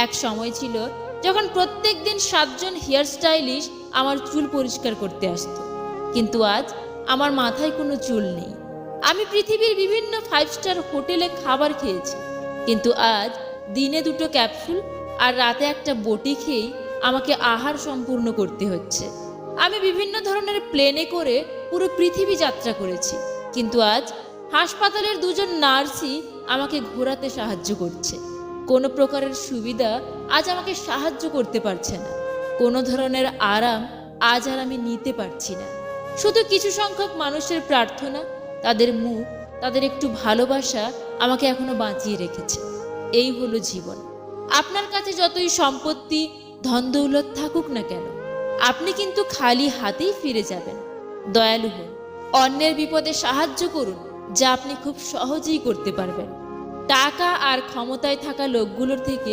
এক সময় ছিল যখন প্রত্যেক দিন 7জন হেয়ার স্টাইলিশ আমার চুল পরিষ্কার করতে আসতো, কিন্তু আজ আমার মাথায় কোনো চুল নেই। আমি পৃথিবীর বিভিন্ন 5 স্টার হোটেলে খাবার খেয়েছি, কিন্তু আজ দিনে 2টো ক্যাপসুল আর রাতে একটা বটি খেয়েই আমাকে আহার সম্পূর্ণ করতে হচ্ছে। আমি বিভিন্ন ধরনের প্লেনে করে পুরো পৃথিবী যাত্রা করেছি, কিন্তু আজ হাসপাতালের 2জন নার্সই আমাকে ঘোরাতে সাহায্য করছে। কোনো প্রকারের সুবিধা আজ আমাকে সাহায্য করতে পারছে না। কোনো ধরনের আরাম আজ আর আমি নিতে পারছি না। শুধু কিছু সংখ্যক মানুষের প্রার্থনা, তাদের মুখ, তাদের একটু ভালোবাসা আমাকে এখনো বাঁচিয়ে রেখেছে। এই হলো জীবন। আপনার কাছে যতই সম্পত্তি, ধন দৌলত থাকুক না কেন, আপনি কিন্তু খালি হাতেই ফিরে যাবেন। দয়ালু হন, অন্যের বিপদে সাহায্য করুন, যা আপনি খুব সহজেই করতে পারবেন। টাকা আর ক্ষমতায় থাকা লোকগুলোর থেকে